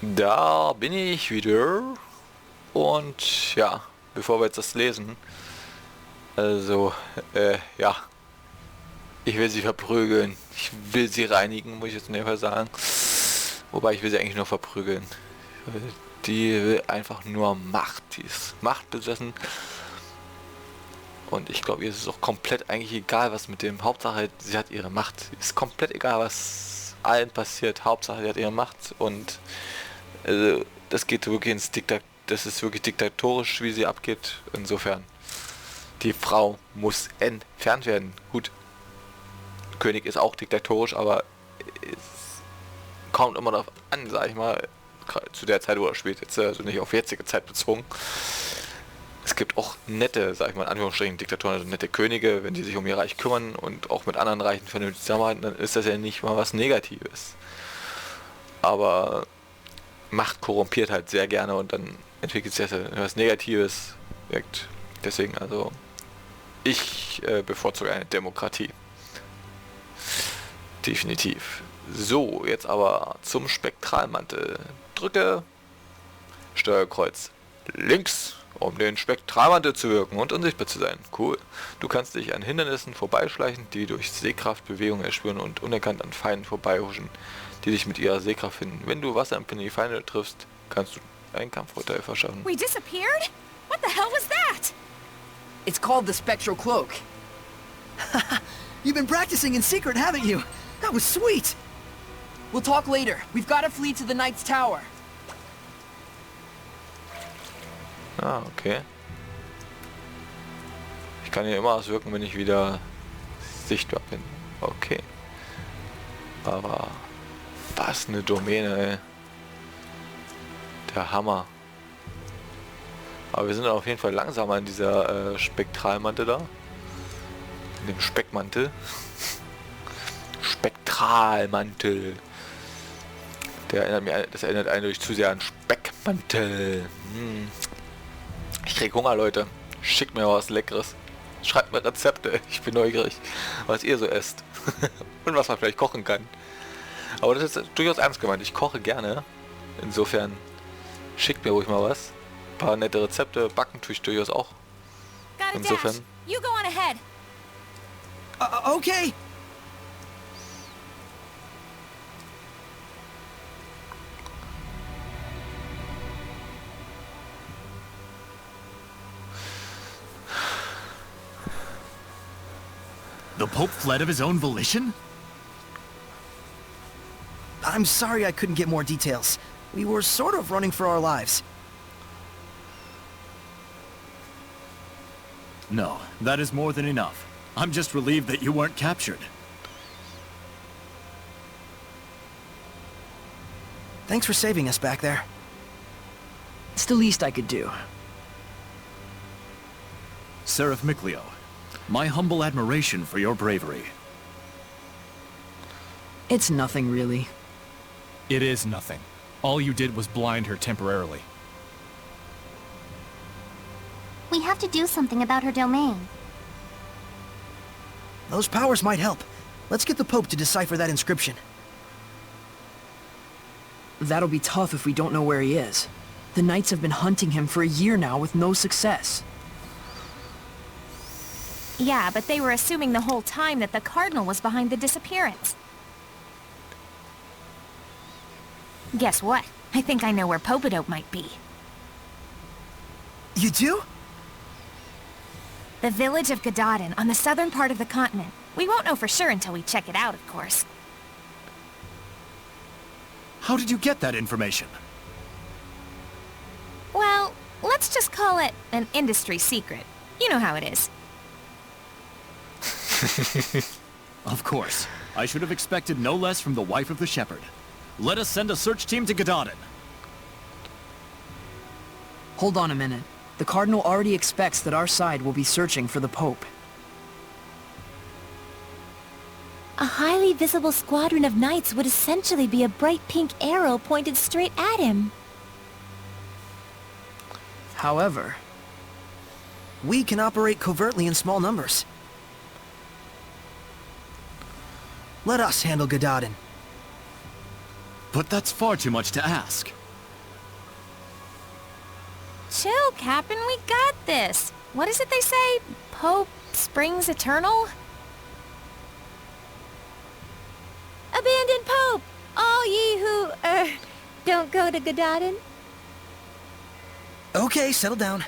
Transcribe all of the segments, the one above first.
Da bin ich wieder. Und ja, bevor wir jetzt das lesen, also, ja, ich will sie verprügeln. Ich will sie reinigen, muss ich jetzt in dem Fall sagen. Wobei, ich will sie eigentlich nur verprügeln. Die will einfach nur Macht. Die ist machtbesessen. Und ich glaube, ihr ist es auch komplett eigentlich egal, was mit dem. Hauptsache, sie hat ihre Macht. Ist komplett egal, was allen passiert. Hauptsache, sie hat ihre Macht. Und das geht wirklich ins das ist wirklich diktatorisch, wie sie abgeht. Insofern, die Frau muss entfernt werden. Gut, König ist auch diktatorisch, aber es kommt immer darauf an, sag ich mal, zu der Zeit, wo er spielt, jetzt also nicht auf jetzige Zeit bezogen. Es gibt auch nette, sag ich mal in Anführungsstrichen, Diktatoren, also nette Könige, wenn die sich um ihr Reich kümmern und auch mit anderen Reichen vernünftig zusammenarbeiten, dann ist das ja nicht mal was Negatives. Aber Macht korrumpiert halt sehr gerne und dann entwickelt sich was Negatives wirkt. Deswegen also, ich bevorzuge eine Demokratie. Definitiv. So, jetzt aber zum Spektralmantel. Drücke Steuerkreuz links, um den Spektralmantel zu wirken und unsichtbar zu sein. Cool. Du kannst dich an Hindernissen vorbeischleichen, die durch Sehkraft Bewegungen erspüren und unerkannt an Feinden vorbeihuschen, die dich mit ihrer Sehkraft finden. Wenn du wasserempfindliche Feinde triffst, kannst du einen Kampfvorteil verschaffen. We disappeared? What the hell was that? It's called the Spectral Cloak. You've been practicing in secret, haven't you? That was sweet! We'll talk later. We've got to flee to the Knight's Tower. Ah, okay. Ich kann hier immer auswirken, wenn ich wieder sichtbar bin. Okay. Aber was eine Domäne, ey. Der Hammer. Aber wir sind auf jeden Fall langsamer in dieser Spektralmantel da. In dem Speckmantel. Spektralmantel. Das erinnert eindeutig zu sehr an Speckmantel. Ich krieg Hunger, Leute. Schickt mir was Leckeres. Schreibt mir Rezepte. Ich bin neugierig, was ihr so esst. Und was man vielleicht kochen kann. Aber das ist durchaus ernst gemeint. Ich koche gerne. Insofern schickt mir ruhig mal was. Ein paar nette Rezepte. Backen tue ich durchaus auch. Insofern. You go on ahead. Okay. The Pope fled of his own volition? I'm sorry I couldn't get more details. We were sort of running for our lives. No, that is more than enough. I'm just relieved that you weren't captured. Thanks for saving us back there. It's the least I could do. Seraph Miclio, my humble admiration for your bravery. It's nothing, really. It is nothing. All you did was blind her temporarily. We have to do something about her domain. Those powers might help. Let's get the Pope to decipher that inscription. That'll be tough if we don't know where he is. The Knights have been hunting him for a year now with no success. Yeah, but they were assuming the whole time that the Cardinal was behind the disappearance. Guess what? I think I know where Popadope might be. You do? The village of Gadadin on the southern part of the continent. We won't know for sure until we check it out, of course. How did you get that information? Well, let's just call it an industry secret. You know how it is. Of course. I should have expected no less from the wife of the shepherd. Let us send a search team to Gadadin. Hold on a minute. The Cardinal already expects that our side will be searching for the Pope. A highly visible squadron of knights would essentially be a bright pink arrow pointed straight at him. However, we can operate covertly in small numbers. Let us handle Gadadin. But that's far too much to ask. chill, Captain. We got this. What is it they say? Pope springs eternal? Abandon Pope! All ye who, don't go to Gadaden. Okay, settle down.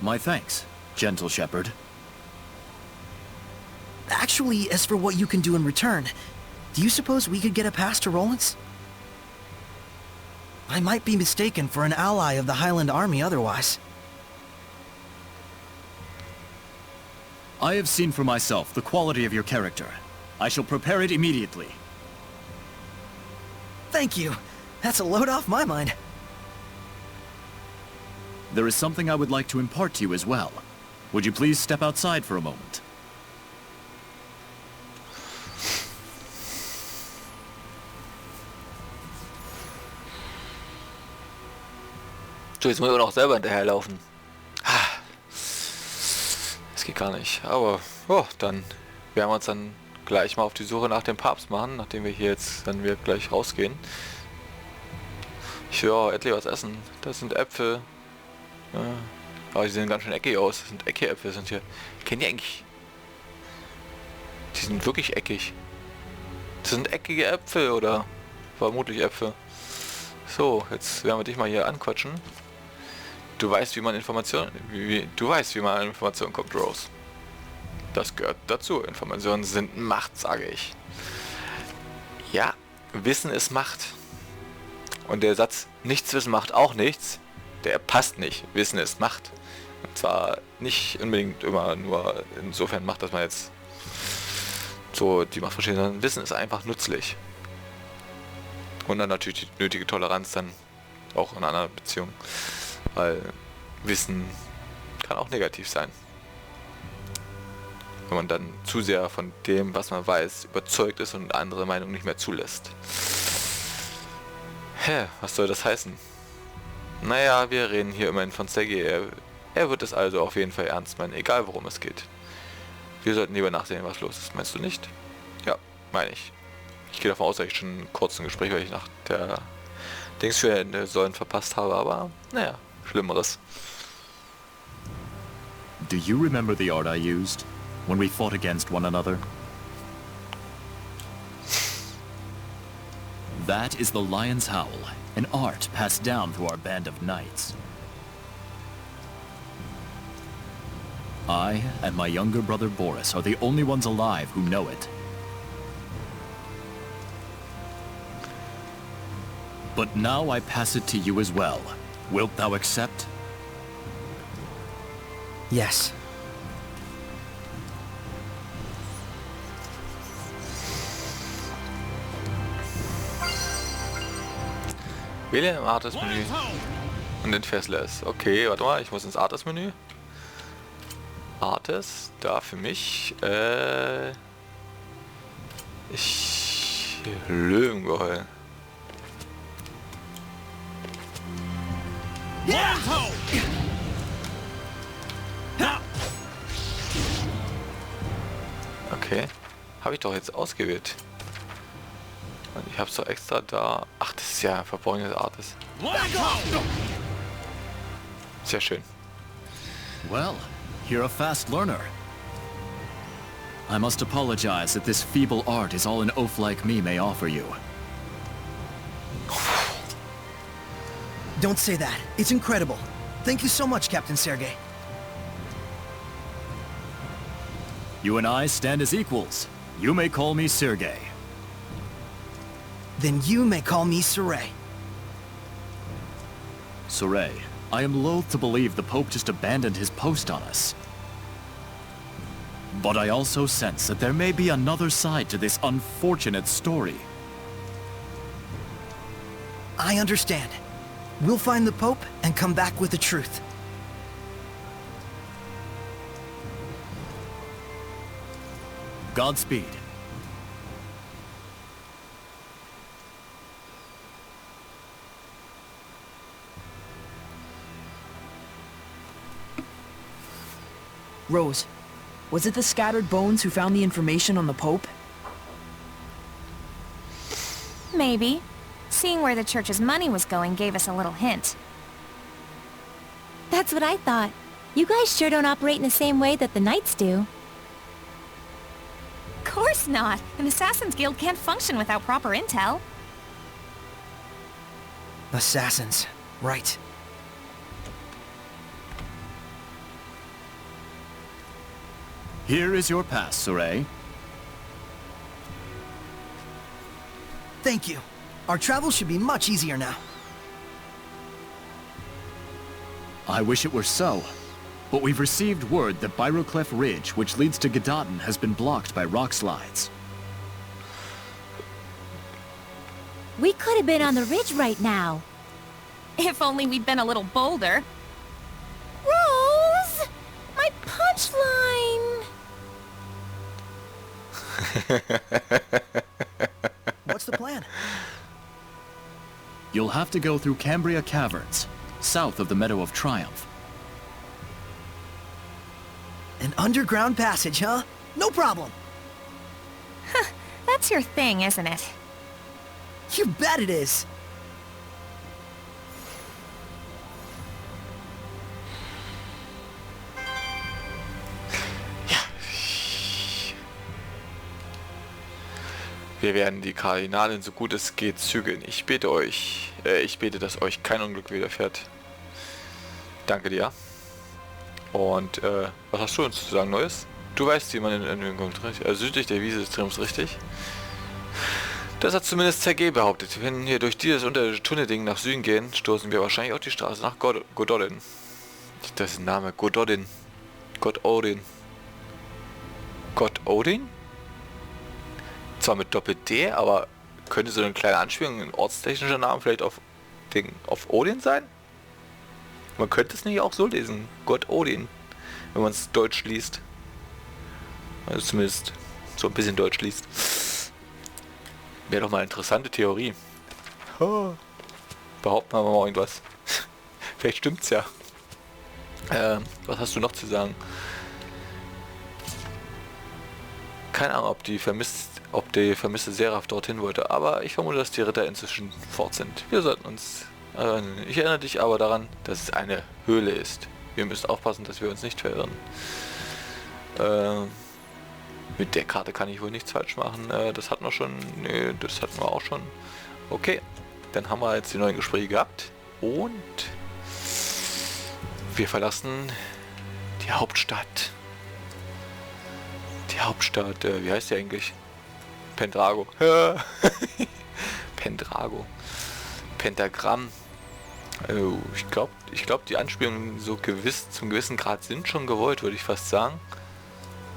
My thanks, gentle shepherd. Actually, as for what you can do in return, do you suppose we could get a pass to Roland's? I might be mistaken for an ally of the Highland Army otherwise. I have seen for myself the quality of your character. I shall prepare it immediately. Thank you. That's a load off my mind. There is something I would like to impart to you as well. Would you please step outside for a moment? So, jetzt muss ich auch noch selber hinterherlaufen. Das geht gar nicht. Aber, oh, dann werden wir uns dann gleich mal auf die Suche nach dem Papst machen, nachdem wir hier jetzt, wenn wir gleich rausgehen. Ich höre endlich was essen. Das sind Äpfel. Ja. Aber die sehen ganz schön eckig aus. Das sind eckige Äpfel, sind hier. Kennen die eigentlich? Die sind wirklich eckig. Das sind eckige Äpfel, oder? Vermutlich Äpfel. So, jetzt werden wir dich mal hier anquatschen. Du weißt, wie man Informationen... Du weißt, wie man an Informationen kommt, Rose. Das gehört dazu. Informationen sind Macht, sage ich. Ja, Wissen ist Macht. Und der Satz, nichts wissen macht auch nichts, der passt nicht. Wissen ist Macht. Und zwar nicht unbedingt immer nur insofern Macht, dass man jetzt so die Macht versteht, sondern Wissen ist einfach nützlich. Und dann natürlich die nötige Toleranz dann auch in einer Beziehung. Weil Wissen kann auch negativ sein. Wenn man dann zu sehr von dem, was man weiß, überzeugt ist und andere Meinung nicht mehr zulässt. Hä, was soll das heißen? Naja, wir reden hier immerhin von Sergei. Er wird es also auf jeden Fall ernst meinen, egal worum es geht. Wir sollten lieber nachsehen, was los ist. Meinst du nicht? Ja, meine ich. Ich gehe davon aus, dass ich schon kurz ein Gespräch, weil ich nach der Dings für Ende sollen verpasst habe, aber naja, Schlimmeres. Do you remember the art I used when we fought against one another? That is the Lion's Howl, an art passed down through our band of knights. I and my younger brother Boris are the only ones alive who know it. But now I pass it to you as well. Wilt thou accept? Yes. Wähle im Artist-Menü und entfessle es. Okay, warte mal, ich muss ins Artist-Menü. Artist, da für mich, Löwengeheul. Okay, habe ich doch jetzt ausgewählt. Und ich habe es doch extra da. Ach, das ist ja verborgenes Artist. Sehr schön. Well, you're a fast learner. I must apologize that this feeble art is all an oaf like me may offer you. Don't say that. It's incredible. Thank you so much, Captain Sergei. You and I stand as equals. You may call me Sergei. Then you may call me Saray. Saray, I am loath to believe the Pope just abandoned his post on us. But I also sense that there may be another side to this unfortunate story. I understand. We'll find the Pope and come back with the truth. Godspeed. Rose, was it the scattered bones who found the information on the Pope? Maybe. Seeing where the church's money was going gave us a little hint. That's what I thought. You guys sure don't operate in the same way that the Knights do. Of course not. An Assassin's Guild can't function without proper intel. Assassins. Right. Here is your pass, Soray. Thank you. Our travel should be much easier now. I wish it were so. But we've received word that Byroclef Ridge, which leads to Gedaten, has been blocked by rock slides. We could have been on the ridge right now. If only we'd been a little bolder. Rose! My punchline! What's the plan? You'll have to go through Cambria Caverns, south of the Meadow of Triumph. An underground passage, huh? No problem. That's your thing, isn't it? You bet it is. Wir werden die Kardinälin so gut es geht zügeln. Ich bete, dass euch kein Unglück widerfährt. Danke dir. Und, was hast du uns zu sagen Neues? Du weißt, wie man in den Entwicklung kommt, richtig? Also südlich der Wiese des Triumphs, richtig? Das hat zumindest ZG behauptet. Wenn wir durch dieses unterirdische Tunnelding nach Süden gehen, stoßen wir wahrscheinlich auf die Straße nach Gododin. Das ist ein Name, Gododin. Gododin. Gododin? Zwar mit Doppel-D, aber könnte so eine kleine Anspielung, ein ortstechnischer Name vielleicht auf Odin sein? Man könnte es nicht auch so lesen, Gott Odin, wenn man es deutsch liest. Also zumindest so ein bisschen deutsch liest. Wäre doch mal eine interessante Theorie. Behaupten wir mal irgendwas. Vielleicht stimmt's ja. Was hast du noch zu sagen? Keine Ahnung, ob die vermisste Seraph dorthin wollte, aber ich vermute, dass die Ritter inzwischen fort sind. Wir sollten uns... ich erinnere dich aber daran, dass es eine Höhle ist. Wir müssen aufpassen, dass wir uns nicht verirren. Mit der Karte kann ich wohl nichts falsch machen. Das hatten wir schon. Nee, das hatten wir auch schon. Okay, dann haben wir jetzt die neuen Gespräche gehabt. Und wir verlassen die Hauptstadt. Die Hauptstadt, wie heißt die eigentlich? Pendrago. Pendrago. Pentagramm. Oh, ich glaube, die Anspielungen so zum gewissen Grad sind schon gewollt, würde ich fast sagen.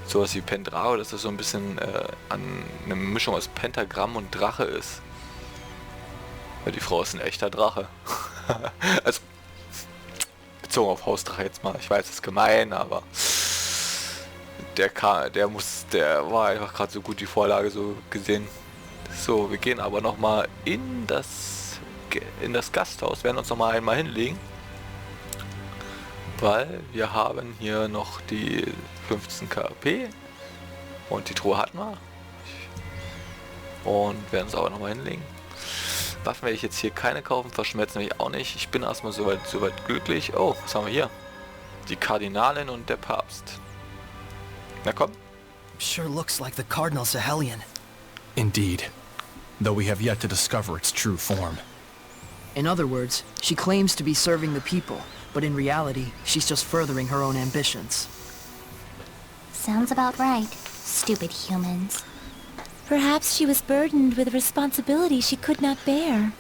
Sowas wie Pendrago, dass das so ein bisschen an eine Mischung aus Pentagramm und Drache ist. Weil die Frau ist ein echter Drache. Also, bezogen auf Hausdrache jetzt mal. Ich weiß, es ist gemein, aber der war einfach gerade so gut die Vorlage so gesehen. So, wir gehen aber nochmal in das Gasthaus, werden uns nochmal einmal hinlegen. Weil wir haben hier noch die 15 KP und die Truhe hatten wir. Und werden uns aber nochmal hinlegen. Waffen werde ich jetzt hier keine kaufen, verschmelzen will ich auch nicht. Ich bin erstmal soweit glücklich. Oh, was haben wir hier? Die Kardinälin und der Papst. Na komm. Sure looks like the Cardinal Sahelian. Indeed. Though we have yet to discover its true form. In other words, she claims to be serving the people, but in reality, she's just furthering her own ambitions. Sounds about right. Stupid humans. Perhaps she was burdened with a responsibility she could not bear.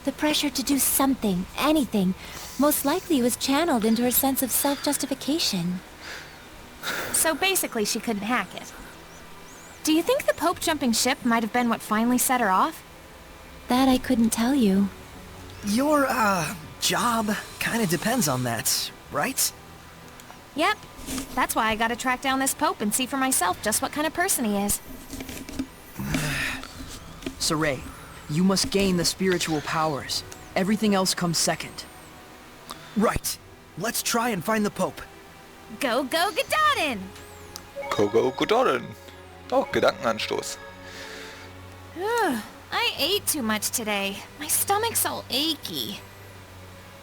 The pressure to do something, anything, most likely was channeled into her sense of self-justification. So basically she couldn't hack it. Do you think the Pope jumping ship might have been what finally set her off? That I couldn't tell you. Your, job kinda depends on that, right? Yep. That's why I gotta track down this Pope and see for myself just what kind of person he is. Saray, you must gain the spiritual powers. Everything else comes second. Right. Let's try and find the Pope. Go, Gedaten! Go, Gododin. Oh, Gedankenanstoß. I ate too much today. My stomach's all achy.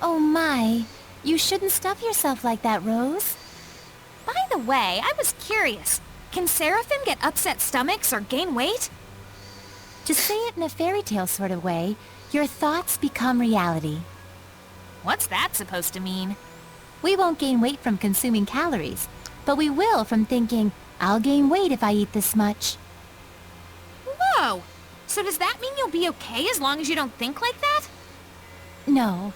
Oh my. You shouldn't stuff yourself like that, Rose. By the way, I was curious. Can seraphim get upset stomachs or gain weight? To say it in a fairy tale sort of way, your thoughts become reality. What's that supposed to mean? We won't gain weight from consuming calories, but we will from thinking, I'll gain weight if I eat this much. Whoa! So does that mean you'll be okay as long as you don't think like that? No.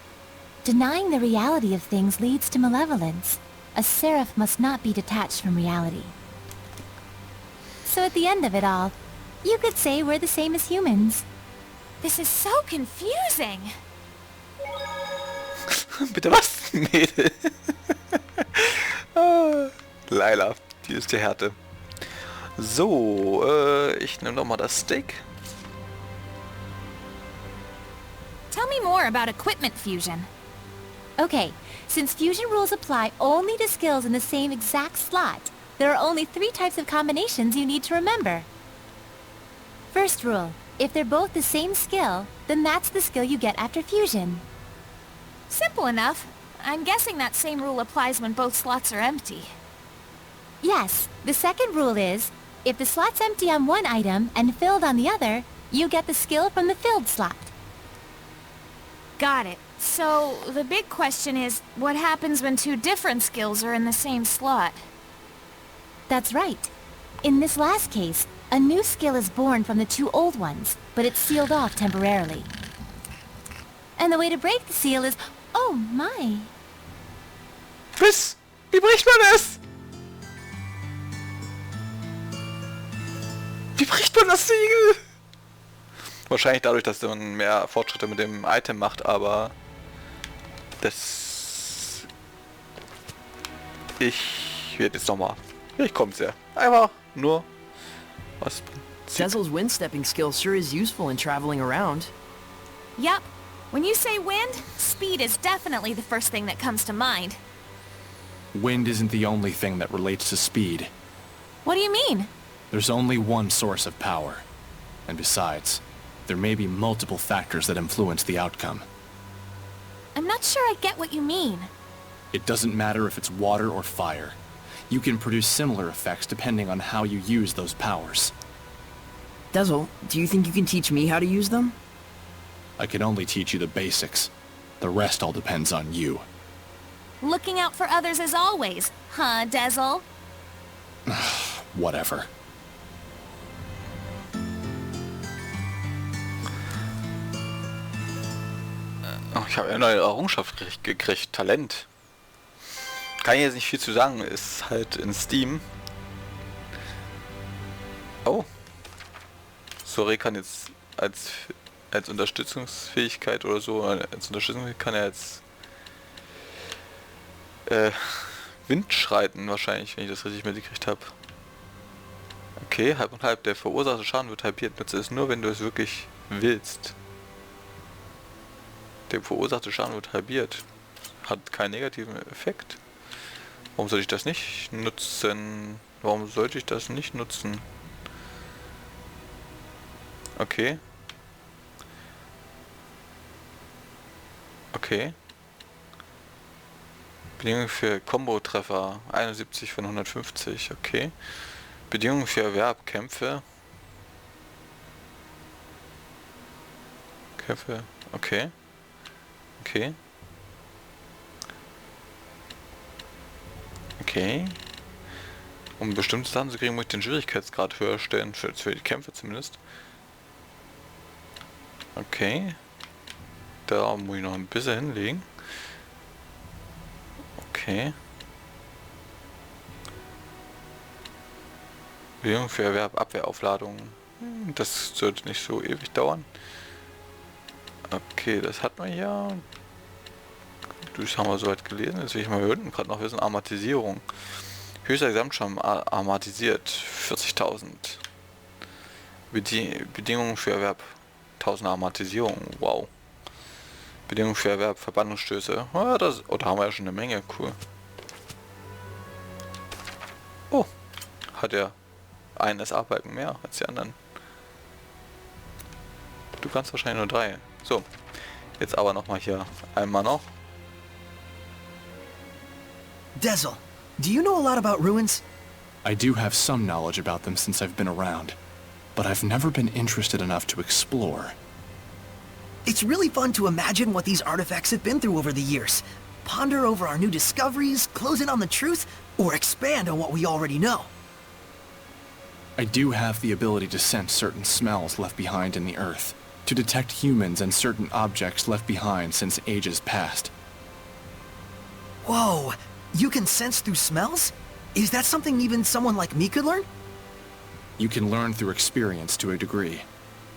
Denying the reality of things leads to malevolence. A seraph must not be detached from reality. So at the end of it all, you could say we're the same as humans. This is so confusing. Bitte was? Mädel. Laila, die ist die Härte. So, ich nehme noch mal das Steak. Tell me more about equipment fusion. Okay, since fusion rules apply only to skills in the same exact slot, there are only 3 types of combinations you need to remember. First rule, if they're both the same skill, then that's the skill you get after fusion. Simple enough. I'm guessing that same rule applies when both slots are empty. Yes, the second rule is, if the slot's empty on one item and filled on the other, you get the skill from the filled slot. Got it. So, the big question is, what happens when 2 different skills are in the same slot? That's right. In this last case, a new skill is born from the 2 old ones, but it's sealed off temporarily. And the way to break the seal is... Oh my! Was? Wie bricht man es? Wie bricht man das Siegel? Wahrscheinlich dadurch, dass man mehr Fortschritte mit dem Item macht, aber... Das... Ich werde jetzt nochmal... Ich komm's ja. Einfach nur... Was... Cecil's wind-stepping skill sure is useful in traveling around. Yup. When you say wind, speed is definitely the first thing that comes to mind. Wind isn't the only thing that relates to speed. What do you mean? There's only one source of power. And besides, there may be multiple factors that influence the outcome. I'm not sure I get what you mean. It doesn't matter if it's water or fire. You can produce similar effects depending on how you use those powers. Dezel, do you think you can teach me how to use them? I can only teach you the basics. The rest all depends on you. Looking out for others as always, huh, Dezel? Whatever. Oh, ich habe eine neue Errungenschaft gekriegt. Talent. Kann ich jetzt nicht viel zu sagen. Ist halt in Steam. Oh. Sorry, kann jetzt als Unterstützungsfähigkeit oder so, als Unterstützung kann er jetzt Wind schreiten wahrscheinlich, wenn ich das richtig mitgekriegt habe. Okay, halb und halb. Der verursachte Schaden wird halbiert. Nutze es nur, wenn du es wirklich willst. Der verursachte Schaden wird halbiert. Hat keinen negativen Effekt. Warum soll ich das nicht nutzen? Warum sollte ich das nicht nutzen? Okay. Okay. Bedingungen für Combo-Treffer 71 von 150. Okay. Bedingungen für Erwerbkämpfe. Kämpfe. Okay. Okay. Okay. Um bestimmte Sachen zu kriegen, muss ich den Schwierigkeitsgrad höher stellen. Für die Kämpfe zumindest. Okay. Da muss ich noch ein bisschen hinlegen. Okay. Bedingungen für Erwerb, Abwehraufladungen. Das sollte nicht so ewig dauern. Okay, das hat man ja. Das haben wir soweit gelesen. Jetzt will ich mal hier unten gerade noch wissen. Armatisierung. Höchster Gesamtschaden armatisiert. 40.000. Bedingungen für Erwerb. 1000 Armatisierung. Wow. Bedingungen für Erwerb. Verbannungsstöße. Oh, da haben wir ja schon eine Menge. Cool. Oh. Hat er einen SA-Balken mehr als die anderen. Du kannst wahrscheinlich nur 3. So. Jetzt aber nochmal hier einmal noch. Dezel, do you know a lot about ruins? I do have some knowledge about them since I've been around, but I've never been interested enough to explore. It's really fun to imagine what these artifacts have been through over the years. Ponder over our new discoveries, close in on the truth, or expand on what we already know. I do have the ability to sense certain smells left behind in the earth, to detect humans and certain objects left behind since ages past. Whoa, you can sense through smells? Is that something even someone like me could learn? You can learn through experience to a degree,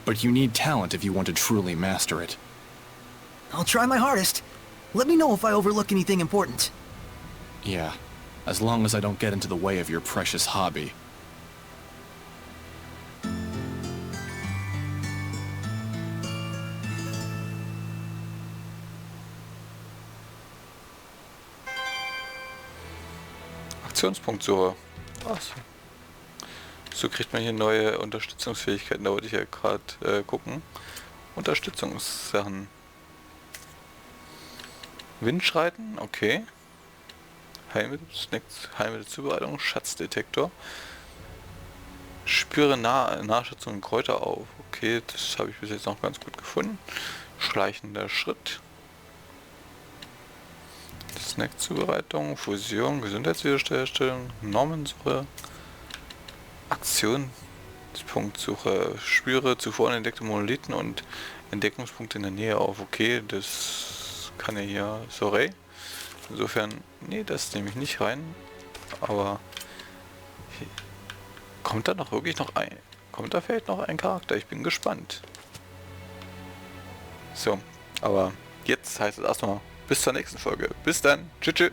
but you need talent if you want to truly master it. I'll try my hardest. Let me know if I overlook anything important. Yeah, as long as I don't get into the way of your precious hobby. Aktionspunktsuche. Ach so. So kriegt man hier neue Unterstützungsfähigkeiten. Da wollte ich ja gerade gucken. Unterstützungssachen. Windschreiten, okay. Heilmittelzubereitung, Schatzdetektor. Spüre Nahschätzung und Kräuter auf. Okay, das habe ich bis jetzt noch ganz gut gefunden. Schleichender Schritt. Snackzubereitung, Fusion, Gesundheitswiederherstellung, Normensuche, Aktionspunktsuche, spüre zuvor entdeckte Monolithen und Entdeckungspunkte in der Nähe auf. Okay, das kann ja hier Sorey. Insofern, nee, das nehme ich nicht rein. Aber kommt da noch wirklich noch ein? Kommt da vielleicht noch ein Charakter? Ich bin gespannt. So, aber jetzt heißt es erstmal bis zur nächsten Folge. Bis dann. Tschüss.